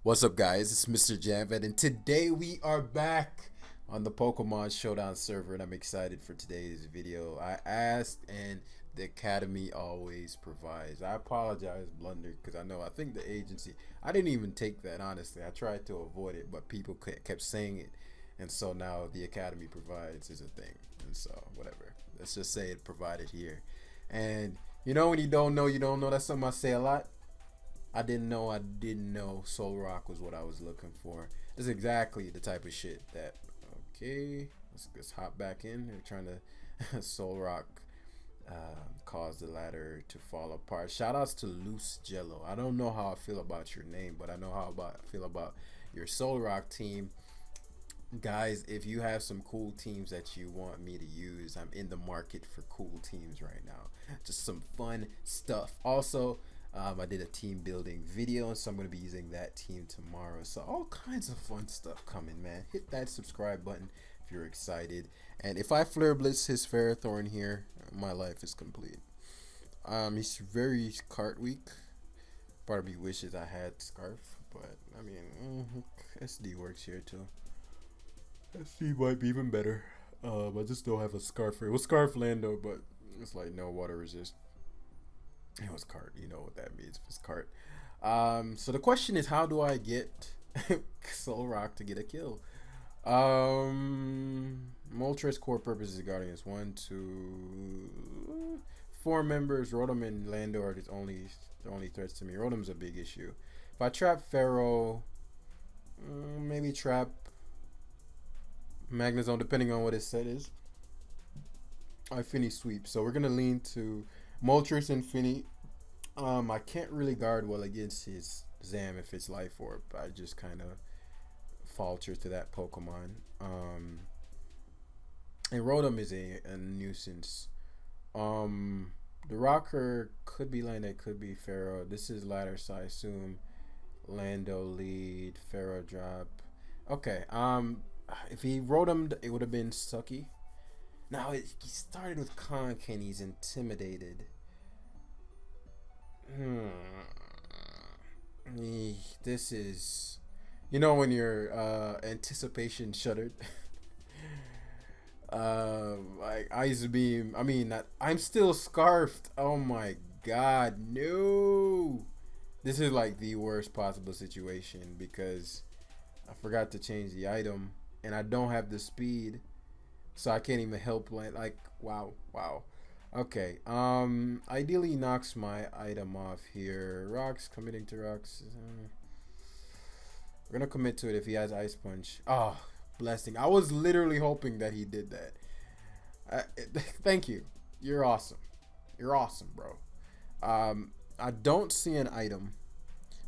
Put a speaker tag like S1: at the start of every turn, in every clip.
S1: What's up, guys? It's Mr. Janvet, and today we are back on the Pokemon Showdown server, and I'm excited for today's video. I asked, and the Academy always provides. I apologize, Blunder, because I think the agency, I didn't even take that, honestly. I tried to avoid it, but people kept saying it, and so now the Academy provides is a thing, and so whatever. Let's just say it provided here. And when you don't know, you don't know. That's something I say a lot. I didn't know Soul Rock was what I was looking for. This is exactly the type of shit that, okay, let's hop back in. They're trying to Soul Rock cause the ladder to fall apart. Shout outs to Loose Jello. I don't know how I feel about your name, but I know how I feel about your Soul Rock team. Guys, if you have some cool teams that you want me to use, I'm in the market for cool teams right now. Just some fun stuff. Also, I did a team building video, so I'm going to be using that team tomorrow. So all kinds of fun stuff coming, man. Hit that subscribe button if you're excited. And if I Flare Blitz his Ferrothorn here, my life is complete. He's very cart weak. Part of me wishes I had Scarf, but I mean, SD works here too. SD might be even better. I just don't have a Scarf. It was Scarf Lando, but it's like no water resist. It was cart, you know what that means if it's cart. So the question is, how do I get Soul Rock to get a kill? Moltres core purpose is guarding us. 1, 2, 4 members. Rotom and Lando are the only threats to me. Rotom's a big issue. If I trap Pharaoh, maybe trap Magnezone, depending on what his set is. I Finny sweep. So we're gonna lean to Moltres and Finny. I can't really guard well against his Zam if it's Life Orb. I just kind of falter to that Pokemon. And Rotom is a nuisance. The Rocker could be Lando, could be Pharaoh. This is ladder, so I assume Lando lead, Pharaoh drop. Okay. If he Rotomed, it would have been sucky. Now he started with Conk and he's intimidated. This is, when your anticipation shuddered. Like Ice Beam. I mean, I'm still scarfed. Oh my God, no! This is like the worst possible situation because I forgot to change the item and I don't have the speed. So I can't even help wow. Okay. Ideally knocks my item off here. Rocks, committing to rocks. We're gonna commit to it if he has Ice Punch. Oh, blessing. I was literally hoping that he did that. Thank you. You're awesome. You're awesome, bro. I don't see an item,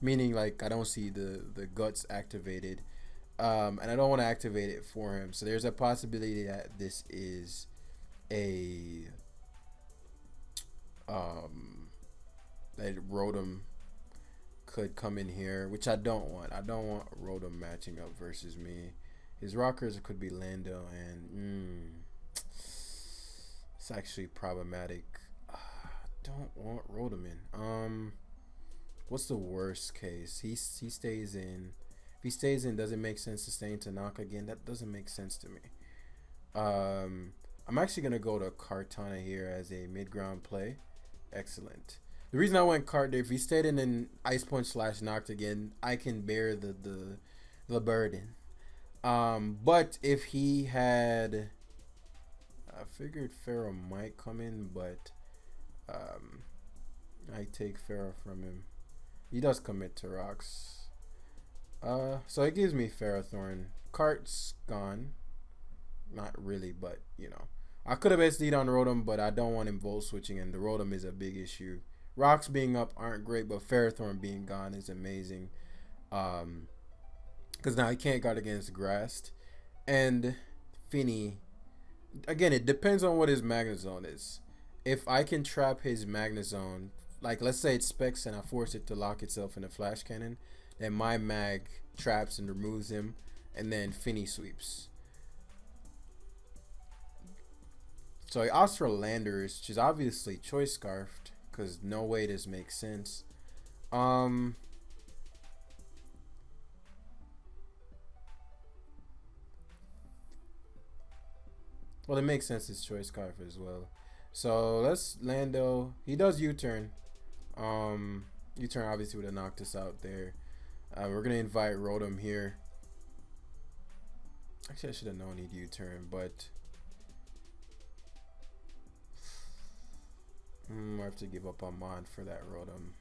S1: meaning like I don't see the guts activated. And I don't want to activate it for him. So there's a possibility that this is a that Rotom could come in here, which I don't want. I don't want Rotom matching up versus me. His Rockers could be Lando, and it's actually problematic. I don't want Rotom in. What's the worst case? He stays in. If he stays in, does it make sense to stay into knock again? That doesn't make sense to me. I'm actually going to go to Kartana here as a mid-ground play. Excellent. The reason I went Cart, if he stayed in an Ice Punch / knocked again, I can bear the burden. But if he had... I figured Pharaoh might come in, but I take Pharaoh from him. He does commit to rocks. So it gives me Ferrothorn. Cart's gone. Not really, but I could have SD'd on Rotom, but I don't want him Volt switching, and the Rotom is a big issue. Rocks being up aren't great, but Ferrothorn being gone is amazing. Because now he can't guard against Grass. And Finny, again, it depends on what his Magnezone is. If I can trap his Magnezone, like let's say it's Specs and I force it to lock itself in a Flash Cannon, then my mag traps and removes him, and then Finny sweeps. So he opts for Landers, which is obviously choice scarfed, because no way this makes sense. Well, it makes sense. It's choice card as well. So let's Lando. He does U-turn. U-turn obviously would have knocked us out there. We're gonna invite Rotom here. Actually, I should have known he'd U-turn, but I have to give up on Mon for that Rotom.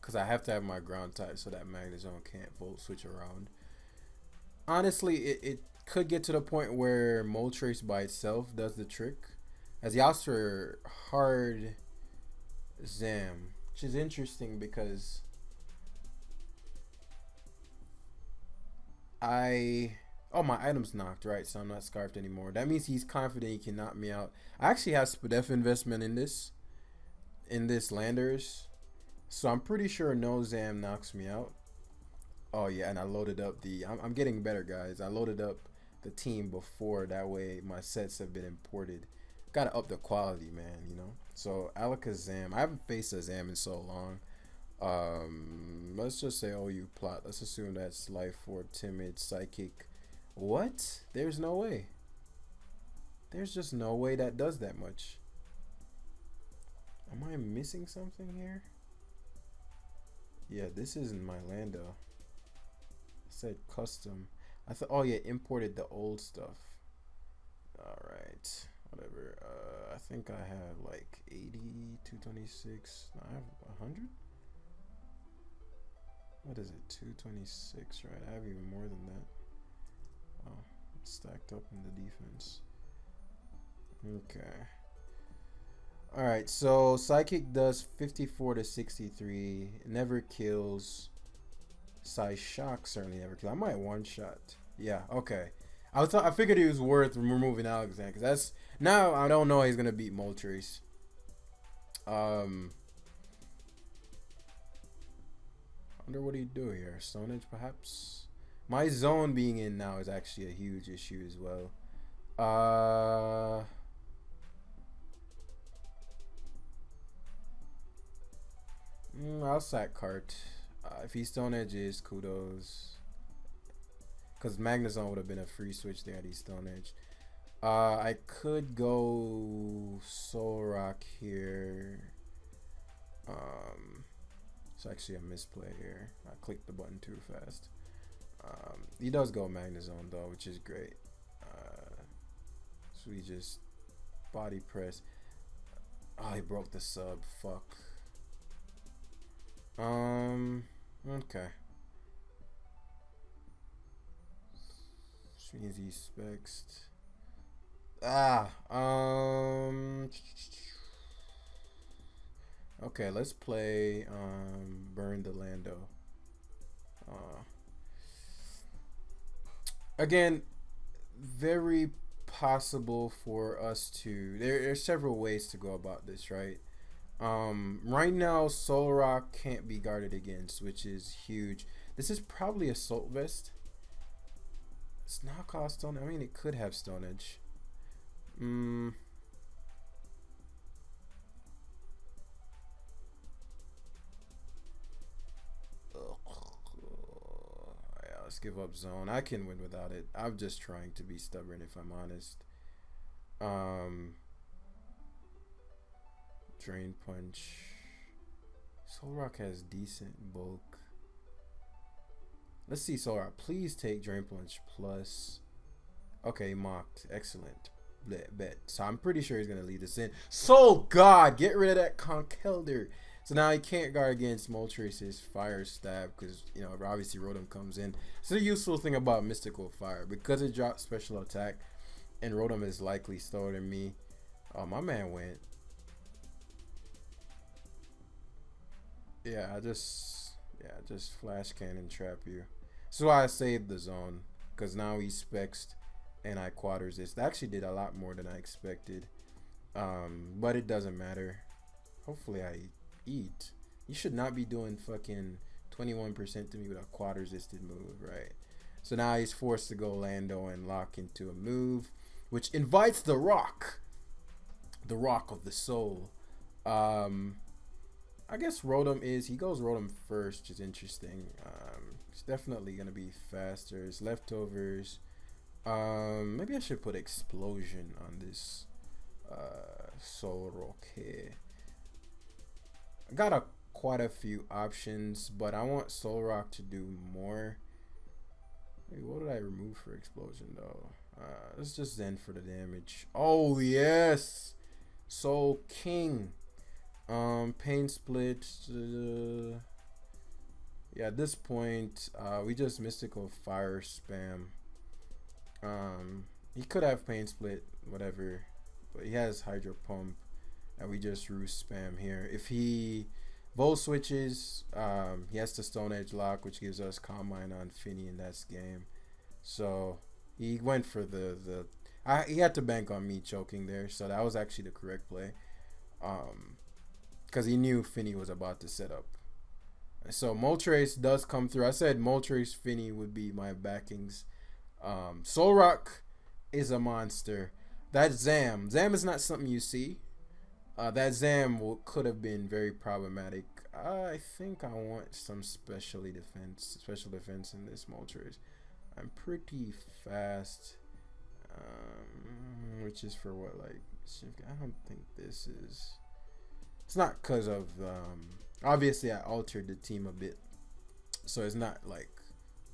S1: Because I have to have my ground type so that Magnezone can't Volt Switch around. Honestly, it could get to the point where Moltres by itself does the trick. As he opts for hard Zam. Which is interesting because oh, my item's knocked, right? So I'm not scarfed anymore. That means he's confident he can knock me out. I actually have Spadef investment in this Landers. So I'm pretty sure no Zam knocks me out. Oh yeah, and I loaded up I'm getting better, guys. I loaded up the team before, that way my sets have been imported. Gotta up the quality, man, you know. So Alakazam, I haven't faced a Zam in so long. Let's just say OU plot. Let's assume that's Life Orb, Timid, Psychic. What? There's no way. There's just no way that does that much. Am I missing something here? Yeah, this isn't my Lando. I said custom. I thought, oh yeah, imported the old stuff. Alright, whatever. I think I have like 80, 226. No, I have 100? What is it? 226, right? I have even more than that. Oh, it's stacked up in the defense. Okay. Alright, so Psychic does 54 to 63. Never kills. Psyshock certainly never kills. I might one shot. Yeah, okay. I figured it was worth removing Alexander, because that's now I don't know how he's gonna beat Moltres. Wonder what he'd do here. Stone Edge perhaps? My zone being in now is actually a huge issue as well. I'll sack Cart. If he Stone Edges, kudos. Because Magnezone would have been a free switch there at his Stone Edge. I could go Solrock here. It's actually a misplay here. I clicked the button too fast. He does go Magnezone though, which is great. So we just body press. Oh, he broke the sub. Fuck. Okay. Which means he specs. Okay, let's play Burn the Lando. Again, very possible for us to there are several ways to go about this, right? Right now Solrock can't be guarded against, which is huge. This is probably Assault Vest. It's not cost Stone. I mean, it could have Stone Edge. Yeah, let's give up Zone. I can win without it. I'm just trying to be stubborn, if I'm honest. Drain Punch. Solrock has decent bulk. Let's see, Solrock. Please take Drain Punch plus. Okay, mocked. Excellent. Bet. So I'm pretty sure he's gonna lead us in. So God, get rid of that Conkeldurr. So now he can't guard against Moltres' Fire Stab because, you know, obviously Rotom comes in. It's a useful thing about Mystical Fire because it drops special attack, and Rotom is likely slower than me. Oh, my man went. Yeah, just Flash Cannon trap you. So I saved the zone because now he specs and I quad resist. That actually did a lot more than I expected. But it doesn't matter. Hopefully I eat. You should not be doing fucking 21% to me with a quad resisted move, right? So now he's forced to go Lando and lock into a move, which invites the Rock. The Rock of the Soul. I guess Rotom he goes Rotom first, which is interesting. It's definitely going to be faster. His leftovers Maybe I should put explosion on this Solrock here. I got quite a few options, but I want Solrock to do more. Wait, what did I remove for explosion though? Let's just Zen for the damage. Oh yes, Soul King. Pain split. Yeah, at this point, we just mystical fire spam. He could have pain split, whatever, but he has hydro pump, and we just roost spam here. If he Volt switches, he has to Stone Edge lock, which gives us Calm Mind on Finny in that game. So he went for he had to bank on me choking there, so that was actually the correct play. Because he knew Finny was about to set up. So Moltres does come through. I said Moltres Finny would be my backings. Solrock is a monster. That Zam is not something you see. That Zam could have been very problematic. I think I want some special defense in this Moltres. I'm pretty fast, which is for what, like, I don't think this is. It's not because of obviously I altered the team a bit, so it's not like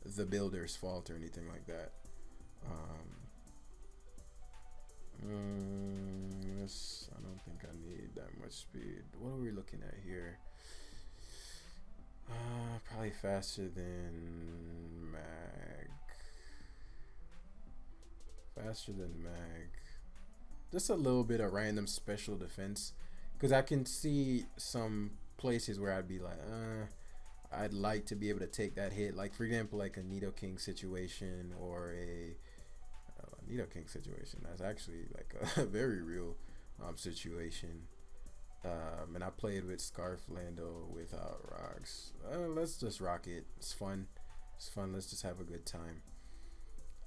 S1: the builder's fault or anything like that. I don't think I need that much speed. What are we looking at here? Probably faster than Mag. Just a little bit of random special defense, because I can see some places where I'd be like, I'd like to be able to take that hit. Like, for example, like a Nidoking situation or a Nidoking situation. That's actually like a very real situation. And I played with Scarf Lando without rocks. Let's just rock it. It's fun. Let's just have a good time.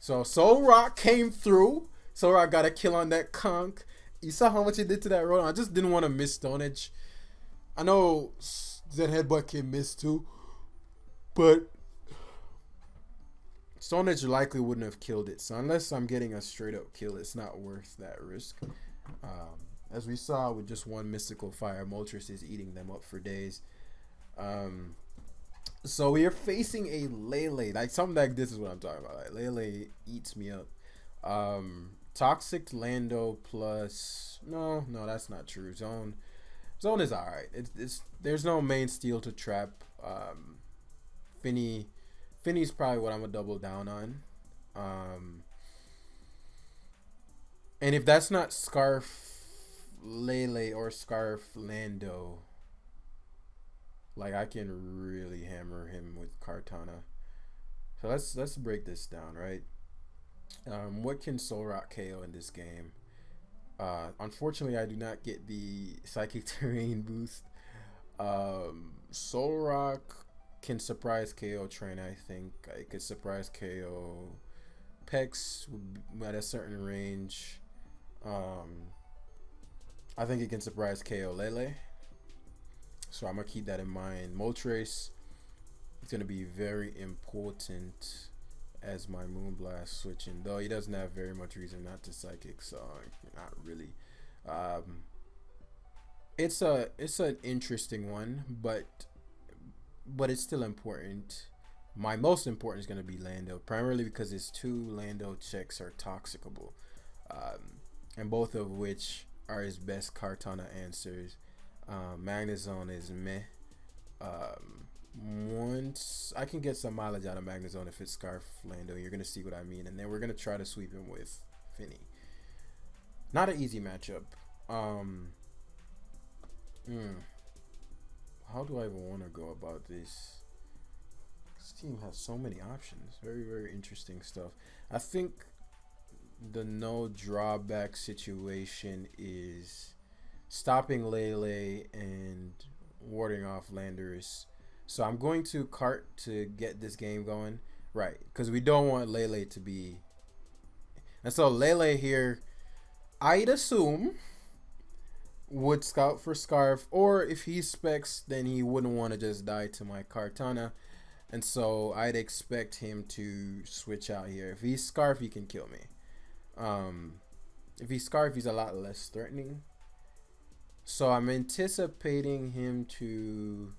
S1: So Solrock came through. Solrock got a kill on that conch. You saw how much it did to that road. I just didn't want to miss Stone Edge. I know that headbutt can miss too, but Stone Edge likely wouldn't have killed it. So unless I'm getting a straight up kill, it's not worth that risk. As we saw with just one mystical fire, Moltres is eating them up for days. So we are facing a Lele. Like, something like this is what I'm talking about. Like, Lele eats me up. Toxic Lando plus no, that's not true. Zone is alright. There's no main steel to trap. Finny's probably what I'm gonna double down on. And if that's not Scarf Lele or Scarf Lando, like, I can really hammer him with Kartana. So let's break this down, right? What can Solrock KO in this game? Unfortunately, I do not get the Psychic Terrain boost. Solrock can surprise KO Train, I think. It could surprise KO Pex at a certain range. I think it can surprise KO Lele. So I'm going to keep that in mind. Moltres is going to be very important as my Moonblast switching, though he doesn't have very much reason not to Psychic, so not really. It's an interesting one, but it's still important. My most important is going to be Lando, primarily because his two Lando checks are toxicable, and both of which are his best Kartana answers. Magnezone is meh. Once I can get some mileage out of Magnezone if it's Scarf Lando, you're gonna see what I mean, and then we're gonna try to sweep him with Finny. Not an easy matchup. How do I even want to go about this? This team has so many options. Very, very interesting stuff. I think the no drawback situation is stopping Lele and warding off Landorus. So I'm going to cart to get this game going, right? Because we don't want Lele to be. And so Lele here, I'd assume, would scout for Scarf, or if he specs, then he wouldn't want to just die to my Kartana. And so I'd expect him to switch out here. If he's Scarf, he can kill me. If he's Scarf, he's a lot less threatening. So I'm anticipating him to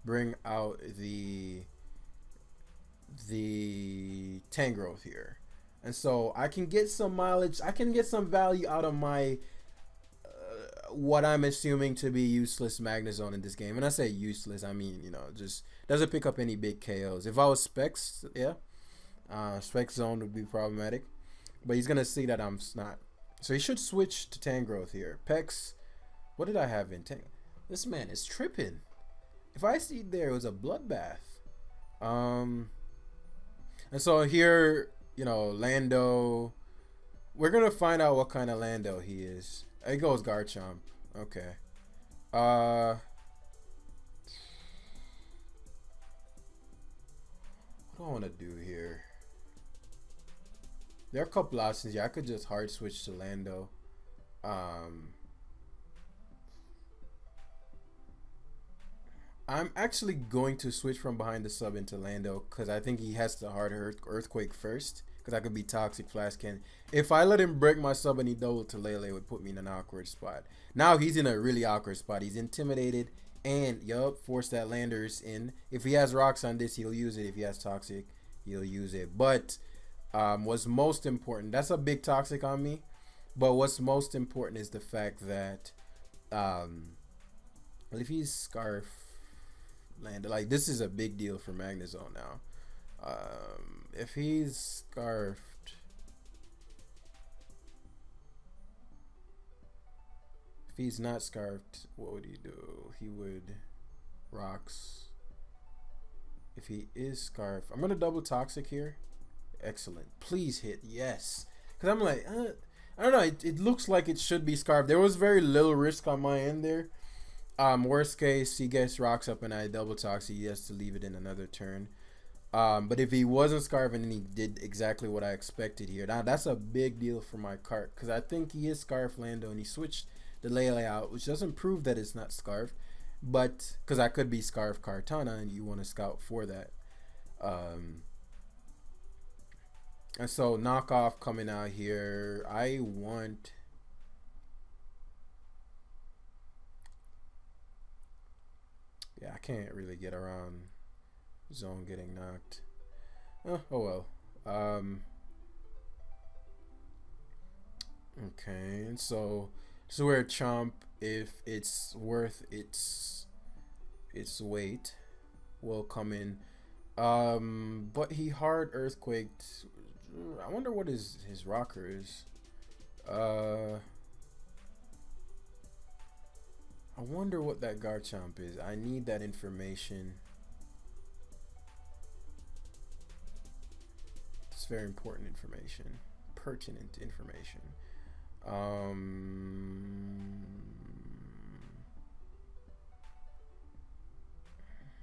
S1: bring out the Tangrowth here. And so I can get some mileage. I can get some value out of my what I'm assuming to be useless Magnezone in this game. When I say useless, I mean, you know, just doesn't pick up any big KOs. If I was Specs, yeah, Specs Zone would be problematic. But he's going to see that I'm not. So he should switch to Tangrowth here. Pex, what did I have in Tang? This man is tripping. If I see there, it was a bloodbath. And so here, you know, Lando. We're going to find out what kind of Lando he is. It goes Garchomp. Okay. What do I want to do here? There are a couple options. Yeah, I could just hard switch to Lando. I'm actually going to switch from behind the sub into Lando because I think he has the hard Earthquake first. Because I could be Toxic Flash Cannon. If I let him break my sub and he double to Lele, it would put me in an awkward spot. Now he's in a really awkward spot. He's intimidated and, force that Landers in. If he has rocks on this, he'll use it. If he has Toxic, he'll use it. But what's most important, that's a big Toxic on me. But what's most important is the fact that well, if he's Scarf Lander, like this is a big deal for Magnezone now. If he's Scarfed, if he's not Scarfed, what would he do? He would Rocks. If he is Scarfed, I'm gonna double Toxic here. Excellent. Please hit. Yes. Because I'm like, I don't know. It looks like it should be Scarfed. There was very little risk on my end there. Worst case, he gets Rocks up and I double Toxic. He has to leave it in another turn. But if he wasn't Scarf and he did exactly what I expected here, now that's a big deal for my cart because I think he is Scarf Lando and he switched the Lele out, which doesn't prove that it's not Scarf, but because I could be Scarf Kartana and you want to scout for that. And so knockoff coming out here. I want. Yeah, I can't really get around Zone getting knocked. Oh well. Okay, and so this is where Chomp, if it's worth its weight, will come in. But he hard earthquaked. I wonder what his rocker is. I wonder what that Garchomp is. I need that information. It's very important information. Pertinent information.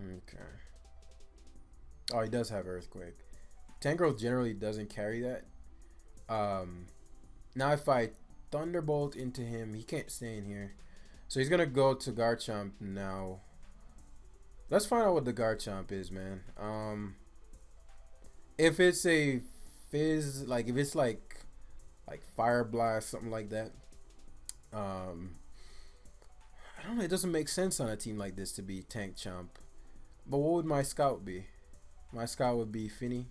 S1: Okay. Oh, he does have Earthquake. Tangrowth generally doesn't carry that. Now if I Thunderbolt into him, he can't stay in here. So he's gonna go to Garchomp now. Let's find out what the Garchomp is, man. If it's a Fizz, like if it's like Fire Blast, something like that. I don't know. It doesn't make sense on a team like this to be Tank Chomp. But what would my Scout be? My Scout would be Finny,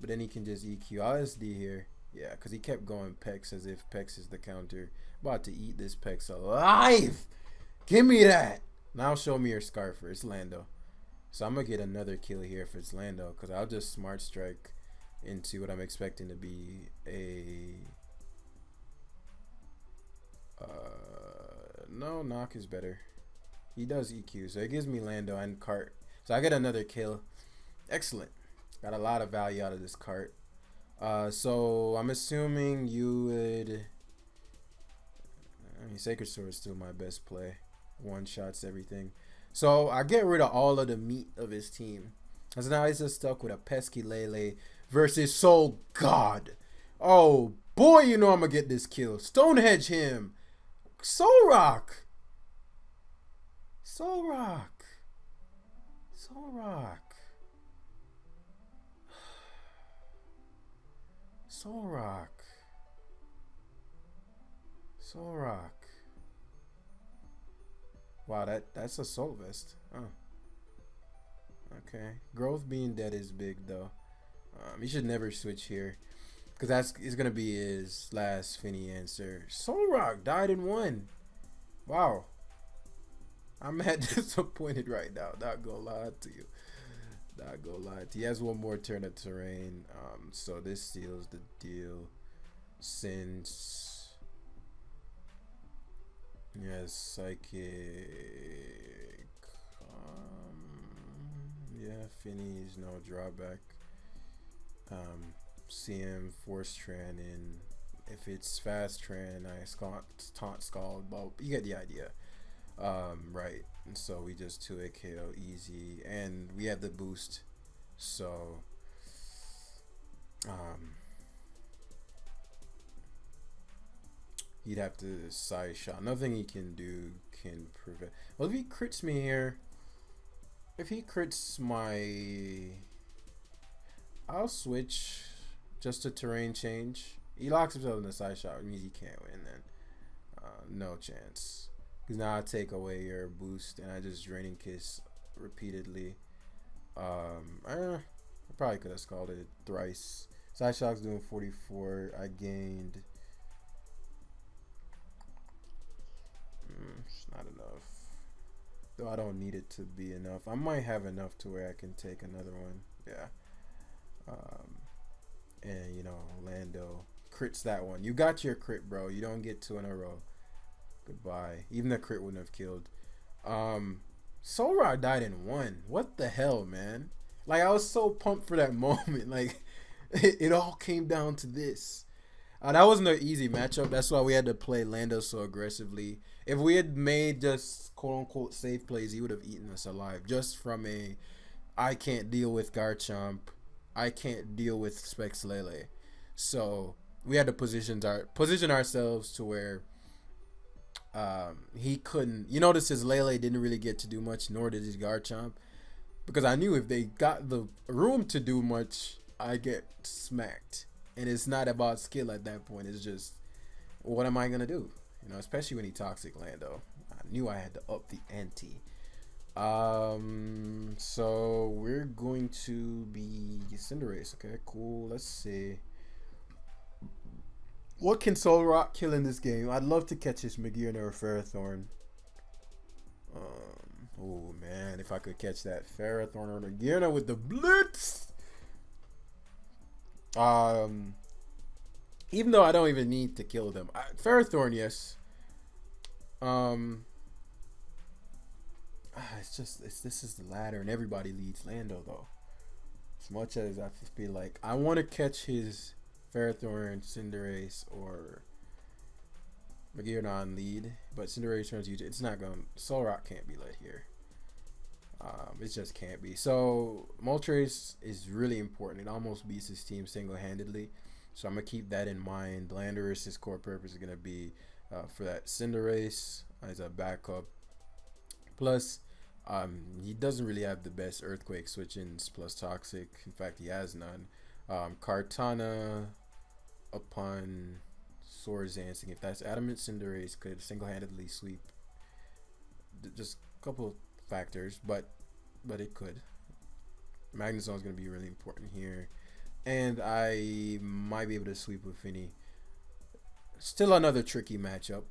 S1: but then he can just EQ. LSD here. Yeah, because he kept going Pex as if Pex is the counter. About to eat this Pex alive. Give me that. Now show me your Scarfer. It's Lando. So I'm going to get another kill here if it's Lando, because I'll just Smart Strike into what I'm expecting to be a... no, Knock is better. He does EQ, so it gives me Lando and Cart. So I get another kill. Excellent. Got a lot of value out of this Cart. So I'm assuming you would... I mean, Sacred Sword is still my best play. One shots everything. So I get rid of all of the meat of his team. So now he's just stuck with a pesky Lele versus Soul God. Oh boy, you know I'm gonna get this kill. Stonehenge him. Soul Rock. Soul Rock. Soul Rock. Soul Rock. Soul Rock. Wow, that's a Soul Vest. Oh. Okay. Growth being dead is big though. He should never switch here. Because that's is gonna be his last Finny answer. Soul Rock died in one. Wow. I'm mad disappointed right now. Not gonna lie to you. Not gonna lie to you. He has one more turn of terrain. So this seals the deal. Since yes, psychic. Yeah, Finny's no drawback. CM force Tran in. If it's fast Tran, I taunt Scald. Well, you get the idea. Right. And so we just 2-hit KO easy, and we have the boost. So he'd have to side shot. Nothing he can do can prevent. Well, if he crits me here, if he crits my, I'll switch just to terrain change. He locks himself in the side shot, which means he can't win then. No chance. Because now I take away your boost and I just Draining Kiss repeatedly. I probably could have scalded it thrice. Side shock's doing 44. I gained. It's not enough. Though I don't need it to be enough. I might have enough to where I can take another one. Yeah. And you know, Lando crits that one. You got your crit, bro. You don't get 2 in a row. Goodbye. Even the crit wouldn't have killed. Soul Rock died in one. What the hell, man? Like, I was so pumped for that moment. Like, it all came down to this. That wasn't an easy matchup. That's why we had to play Lando so aggressively. If we had made just quote-unquote safe plays, he would have eaten us alive. Just from a, I can't deal with Garchomp. I can't deal with Specs Lele. So we had to position ourselves to where he couldn't. You notice his Lele didn't really get to do much, nor did his Garchomp, because I knew if they got the room to do much, I get smacked. And it's not about skill at that point. It's just, what am I gonna do? You know, especially when he toxic Lando. I knew I had to up the ante. So we're going to be Cinderace. Okay, cool. Let's see. What can Soul Rock kill in this game? I'd love to catch his Magearna or Ferrothorn. Oh man, if I could catch that Ferrothorn or Magearna with the Blitz. Even though I don't even need to kill them. Ferrothorn, yes. This is the ladder, and everybody leads Lando though. As much as I feel like I want to catch his Ferrothorn, Cinderace, or Magearna on lead, but Cinderace turns you. It's not going. Soul Rock can't be led here. It just can't be. So Moltres is really important. It almost beats his team single-handedly. So I'm gonna keep that in mind. Landorus's core purpose is gonna be for that Cinderace as a backup. Plus, he doesn't really have the best Earthquake switch-ins plus Toxic. In fact, he has none. Kartana upon Swords Dancing. If that's Adamant, Cinderace could single-handedly sweep. Just a couple factors, but it could. Magnezone is going to be really important here, and I might be able to sweep with Finny. Still another tricky matchup,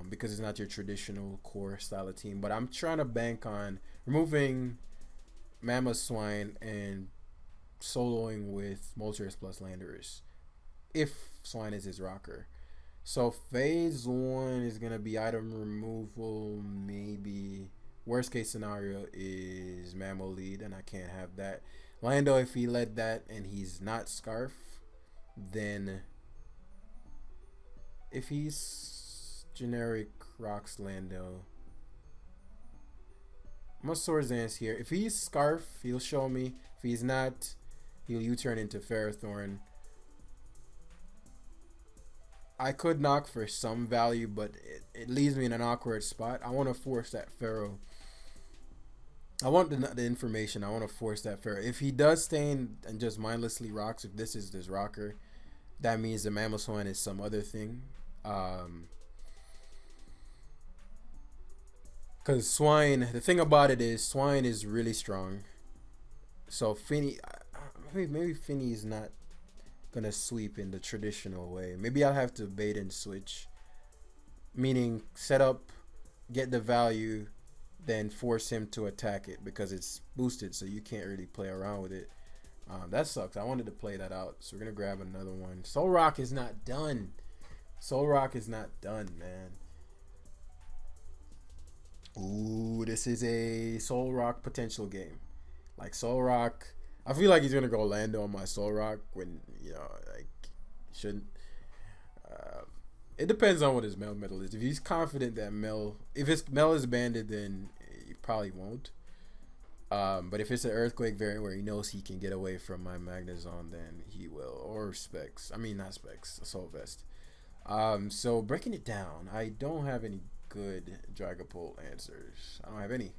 S1: because it's not your traditional core style of team, but I'm trying to bank on removing Mamoswine and soloing with Moltres plus Landorus if Swine is his rocker. So phase 1 is going to be item removal, maybe. Worst case scenario is Mamo lead, and I can't have that. Lando, if he led that and he's not Scarf, then if he's generic rocks Lando, I'm gonna Swords Dance here. If he's Scarf, he'll show me. If he's not, he'll U-turn into Ferrothorn. I could knock for some value, but it leaves me in an awkward spot. I want to force that Pharaoh. I want the information. I want to force that Pharaoh. If he does stay in and just mindlessly rocks, if this is this rocker, that means the mammal swine is some other thing. Because swine, the thing about it is swine is really strong. So Finny, maybe Finny is not gonna sweep in the traditional way. Maybe I'll have to bait and switch, meaning set up, get the value, then force him to attack it because it's boosted, so you can't really play around with it. That sucks. I wanted to play that out, so we're gonna grab another one. Soul Rock is not done. Soul Rock is not done, man. Ooh, this is a Soul Rock potential game. Like Soul Rock, I feel like he's gonna go Lando on my Soul Rock when like shouldn't. It depends on what his Mel metal is. If he's confident that if his Mel is banded, then he probably won't. But if it's an Earthquake variant where he knows he can get away from my Magnezone, then he will. Or Specs. I mean, not Specs. Assault Vest. So breaking it down, I don't have any good Dragapult answers. I don't have any.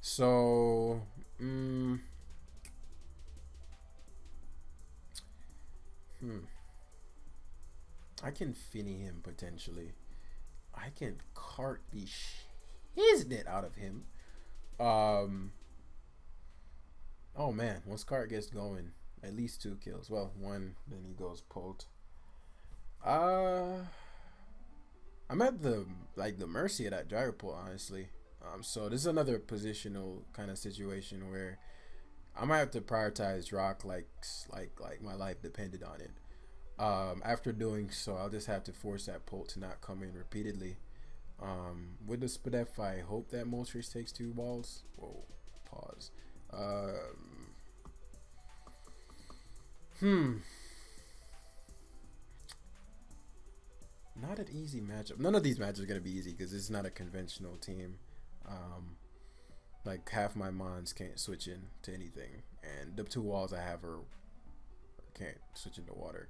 S1: So, I can Finny him potentially. I can cart the shiznit out of him. Oh man, once cart gets going, at least 2 kills. Well, 1, then he goes Polt. I'm at the mercy of that Dragapult, honestly. So this is another positional kind of situation where I might have to prioritize rock like my life depended on it. After doing so, I'll just have to force that Polt to not come in repeatedly. With the Spadef, I hope that Moltres takes 2 balls. Whoa, pause. Not an easy matchup. None of these matches are gonna be easy because it's not a conventional team. Like half my mons can't switch in to anything, and the 2 walls I have can't switch into water.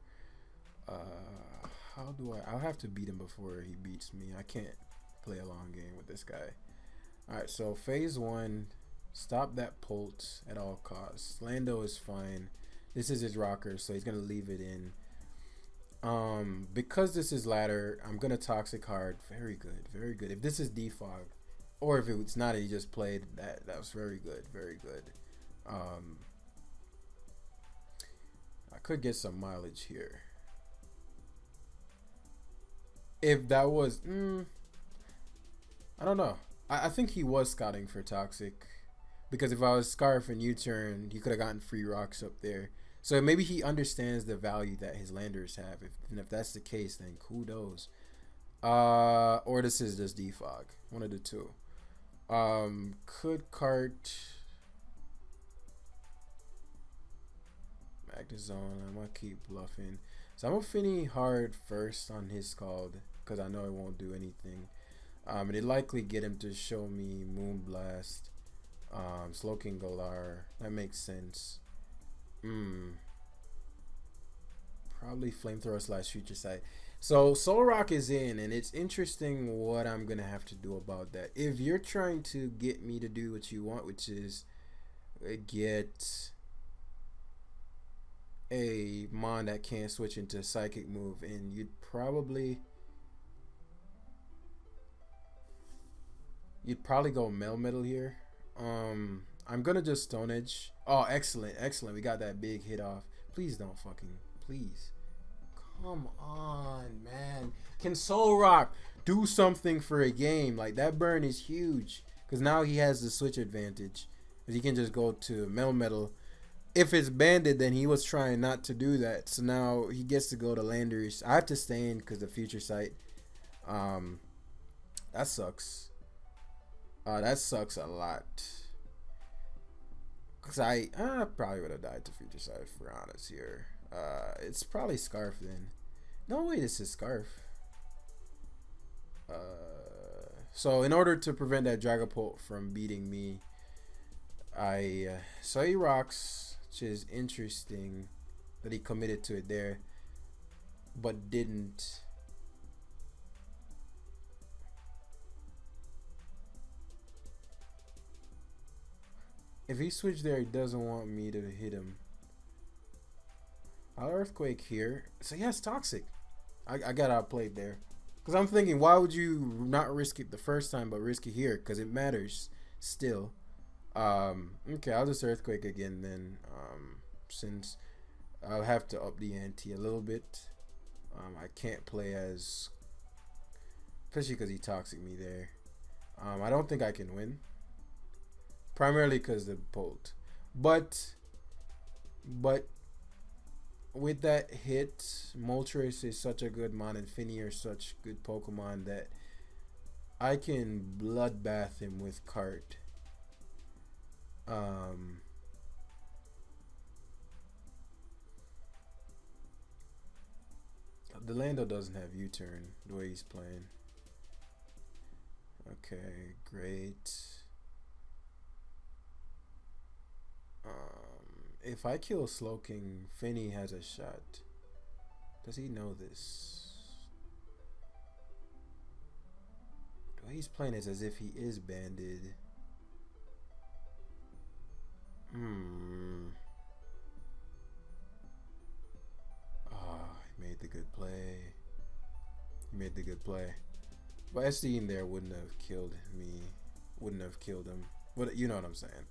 S1: How do I'll have to beat him before he beats me. I can't play a long game with this guy. Alright, so phase 1, stop that Polt at all costs. Lando is fine. This is his rocker, so he's gonna leave it in. Because this is ladder, I'm gonna Toxic Hard. Very good, very good. If this is defog, or if it's not, he just played that. That was very good, very good. I could get some mileage here. If that was, I don't know. I think he was scouting for Toxic, because if I was Scarf and U-turn, he could have gotten free rocks up there. So maybe he understands the value that his landers have. And if that's the case, then kudos. Or this is just defog. One of the 2. Could cart Magnezone. I'm gonna keep bluffing. So I'm gonna Finny hard first on his Scald because I know it won't do anything. It'd likely get him to show me Moonblast, Slowking Galar. That makes sense. Probably Flamethrower / Future Sight. So Soul Rock is in, and it's interesting what I'm gonna have to do about that. If you're trying to get me to do what you want, which is get a mon that can't switch into a psychic move, and you'd probably go Melmetal here. I'm gonna just Stone Edge. Oh, excellent, excellent. We got that big hit off. Please don't fucking, please. Come on, man. Can Soul Rock do something for a game? Like, that burn is huge. Because now he has the switch advantage. Because he can just go to Melmetal. If it's banded, then he was trying not to do that. So now he gets to go to Landers. I have to stay in because of Future Sight. That sucks. That sucks a lot. Because I probably would have died to Future Sight, if we're honest here. It's probably Scarf then. No way, this is Scarf. So in order to prevent that Dragapult from beating me, I saw he rocks, which is interesting that he committed to it there, but didn't. If he switched there, he doesn't want me to hit him. I'll Earthquake here. So yeah, it's toxic. I got outplayed there. Because I'm thinking, why would you not risk it the first time, but risk it here? Because it matters still. Okay, I'll just Earthquake again then. Since I'll have to up the ante a little bit. I can't play as... Especially because he toxic me there. I don't think I can win. Primarily because the Bolt. But with that hit, Moltres is such a good mon and Finny are such good Pokemon that I can bloodbath him with Cart. The Lando doesn't have U-turn the way he's playing. Okay, great. If I kill Slowking, Finny has a shot. Does he know this? The way he's playing is as if he is banded. Oh, he made the good play. He made the good play. But SD in there wouldn't have killed me. Wouldn't have killed him. What, you know what I'm saying.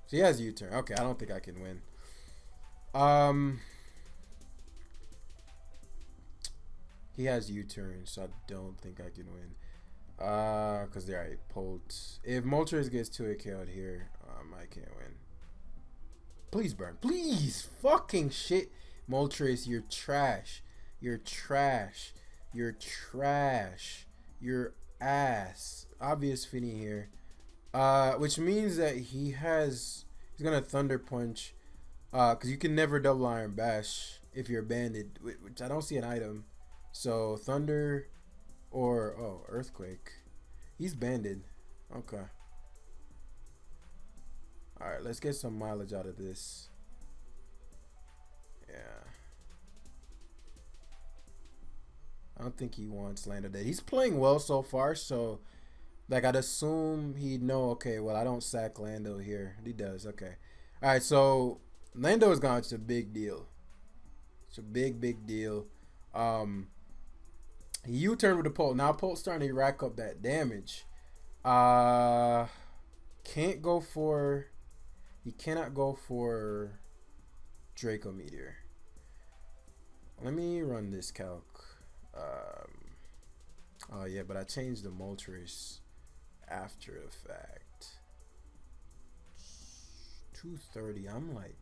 S1: So he has U-turn. Okay, I don't think I can win. He has U-turn, so I don't think I can win. Because they're already pulled. If Moltres gets 2 KO'd here, I can't win. Please burn. Please! Fucking shit. Moltres, you're trash. You're trash. You're trash. You're ass. Obvious Finny here. Which means that he's gonna Thunder Punch. Because you can never double Iron Bash if you're banded, which I don't see an item. So Thunder or Earthquake. He's banded. Okay. Alright, let's get some mileage out of this. Yeah. I don't think he wants Lando dead. He's playing well so far, so like I'd assume he'd know, okay, well I don't sack Lando here. He does, okay. Alright, so Lando is gone. It's a big deal. It's a big deal. He U-turned with the Pult. Now Pult's starting to rack up that damage. Can't go for... He cannot go for Draco Meteor. Let me run this calc. Oh yeah, but I changed the Moltres after the fact. 230. I'm like,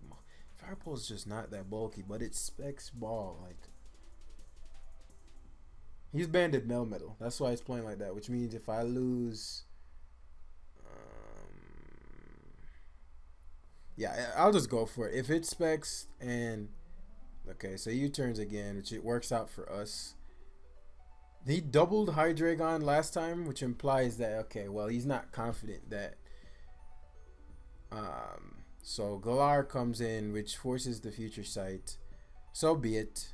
S1: Firepulse is just not that bulky, but it's Specs Ball. Like, he's banded Melmetal. That's why he's playing like that. Which means if I lose, yeah, I'll just go for it. If it's Specs and okay, so U-turns again, which it works out for us. He doubled Hydreigon last time, which implies that, okay, well, he's not confident that. So Galar comes in, which forces the Future Sight. So be it.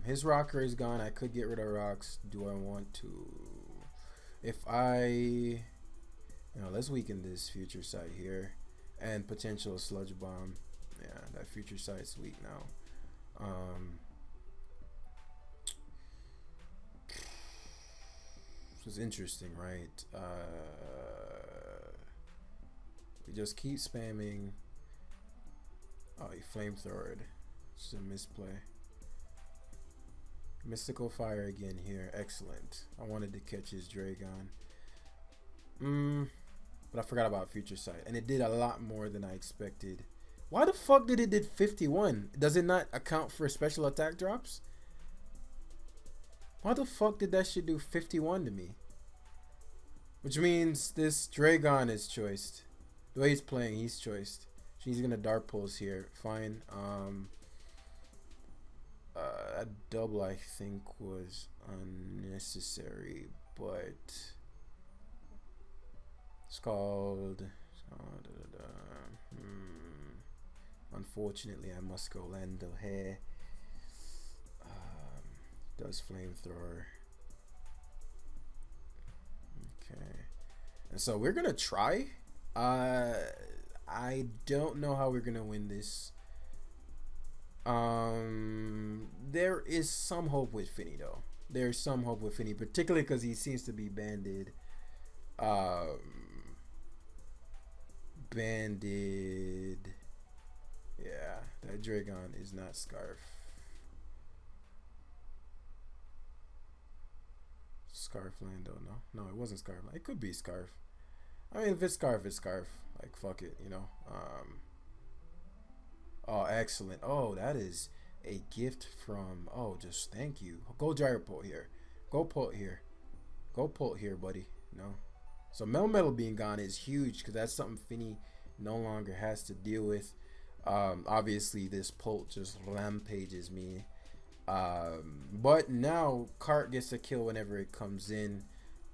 S1: His Rocker is gone. I could get rid of rocks. Do I want to? If I, let's weaken this Future Sight here, and potential Sludge Bomb. Yeah, that Future Sight's weak now. This is interesting, right? We just keep spamming. Oh, he flamethrowered. It's a misplay. Mystical Fire again here. Excellent. I wanted to catch his Dragon. But I forgot about Future Sight. And it did a lot more than I expected. Why the fuck did it 51? Does it not account for special attack drops? Why the fuck did that shit do 51 to me? Which means this Dragon is choiced. The way he's playing, he's choiced. She's gonna Dark Pulse here. Fine. A double I think was unnecessary, but it's called unfortunately I must go Lando here. Does Flamethrower. Okay. And so we're gonna try. I don't know how we're gonna win this. There is some hope with Finney though. There's some hope with Finney, particularly because he seems to be banded. Banded. Yeah, that Dragon is not Scarf. Scarf Lando, no, it wasn't Scarf. It could be Scarf. I mean, if it's Scarf, it's Scarf. Like, fuck it, you know. Oh, excellent. Oh, that is a gift from. Oh, just thank you. Go gyro pult here. Go pult here. Go pult here, buddy. No. So Melmetal being gone is huge because that's something Finney no longer has to deal with. Obviously, this pult just rampages me. But now Cart gets a kill whenever it comes in.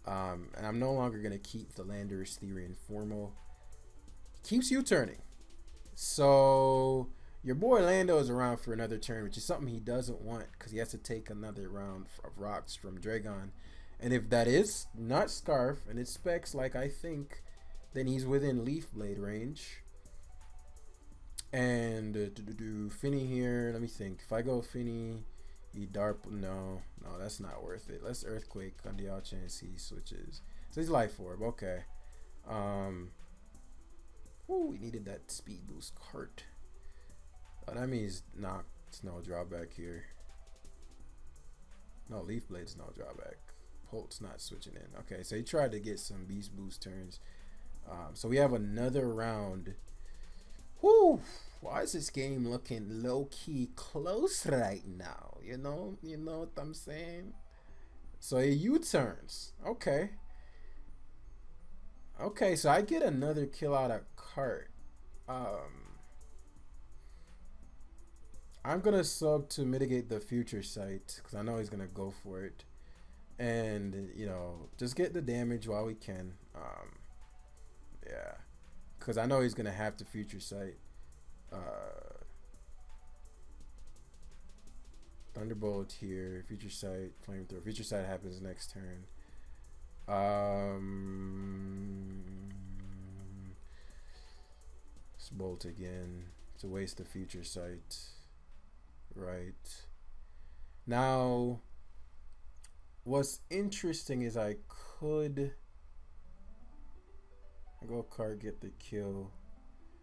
S1: And I'm no longer going to keep the Landorus Theory in Formal. Keeps you turning. So your boy Lando is around for another turn, which is something he doesn't want because he has to take another round of rocks from Dragon. And if that is not Scarf and it's specs like I think, then he's within Leaf Blade range. And Finney here, let me think. If I go Finney, he Darp, no, that's not worth it. Let's Earthquake on the out chance he switches. So he's Life Orb, okay. Ooh, we needed that speed boost cart. That means it's no drawback here. No, Leaf Blade's no drawback. Pult's not switching in. Okay, so he tried to get some beast boost turns. So we have another round. Whoo! Why is this game looking low-key close right now? You know what I'm saying? So he U-turns. Okay. Okay, so I get another kill out of cart. I'm gonna sub to mitigate the future sight because I know he's gonna go for it, and you know, just get the damage while we can. Yeah, because I know he's gonna have to future sight. Thunderbolt here, future sight, flamethrower. Future sight happens next turn. Let's bolt again to waste the future sight. Right now, what's interesting is I go card, get the kill.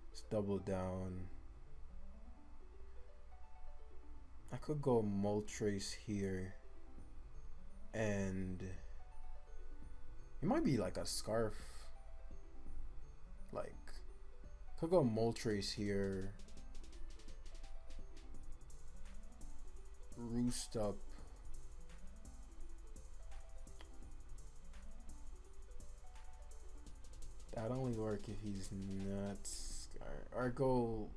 S1: Let's double down. I could go Moltres here, and it might be like a Scarf. Like, could go Moltres here. Roost up. That only work if he's not Scarf. Or go.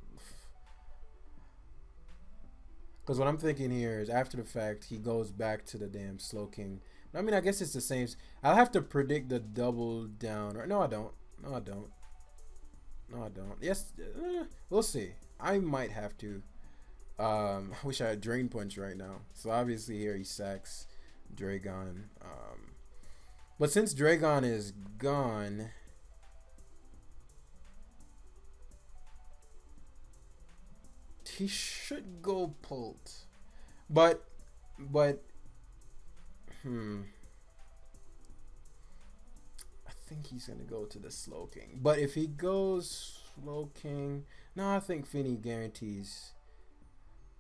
S1: Because what I'm thinking here is after the fact, he goes back to the damn Slow King. I mean, I guess it's the same. I'll have to predict the double down. Or no, I don't. No, I don't. No, I don't. Yes, we'll see. I might have to. I wish I had Drain Punch right now. So obviously here he sacks Dragon. But since Dragon is gone, he should go Pult. But I think he's gonna go to the Slow King. But if he goes Slow King, no, I think Finney guarantees.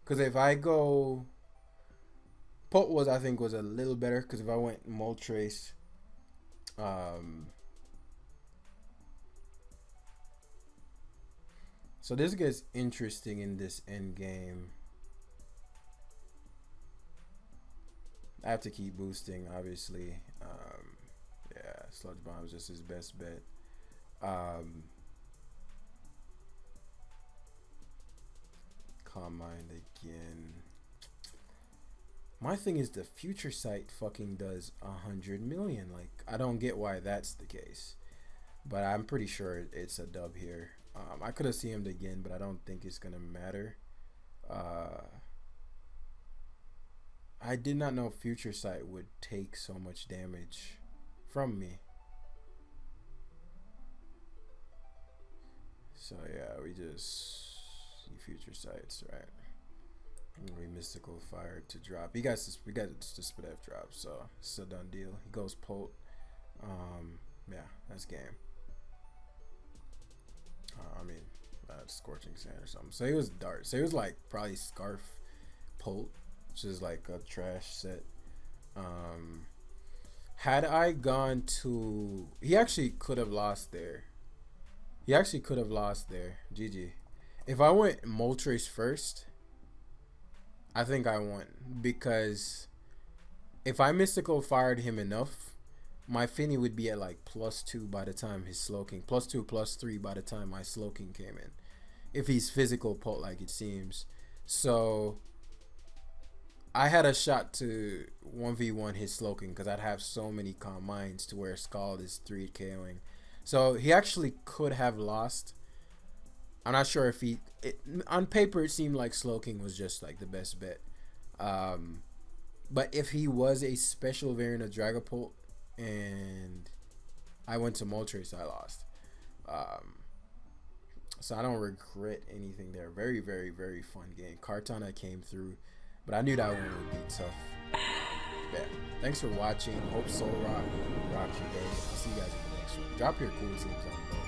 S1: Because if I go Pult I think was a little better. Because if I went Moltres, so this gets interesting in this end game. I have to keep boosting, obviously. Yeah, Sludge Bomb is just his best bet. Calm Mind again. My thing is the future sight fucking does 100 million. Like, I don't get why that's the case. But I'm pretty sure it's a dub here. I could have CM'd again, but I don't think it's gonna matter. I did not know Future Sight would take so much damage from me. So yeah, we just see Future Sights, right? We mystical fire to drop. We got the split F drop, so it's a done deal. He goes Polt. Yeah, that's game. I mean, Scorching Sand or something. So he was Dart. So he was like probably Scarf Polt, which is like a trash set. Had I gone to, he actually could have lost there. GG. If I went Moltres first, I think I won, because if I mystical fired him enough, my Finny would be at like +2 by the time his Slowking, +2, +3 by the time my Slowking came in, if he's physical Polt like it seems. So I had a shot to 1v1 his Slowking because I'd have so many Calm Minds to where Scald is 3KOing. So he actually could have lost. I'm not sure if on paper it seemed like Slowking was just like the best bet. But if he was a special variant of Dragapult and I went to Moltres, I lost. So I don't regret anything there. Very, very, very fun game. Kartana came through, but I knew that one would be tough. Yeah. Thanks for watching. Hope Soul Rock rocks your day. I'll see you guys in the next one. Drop your cool teams on below.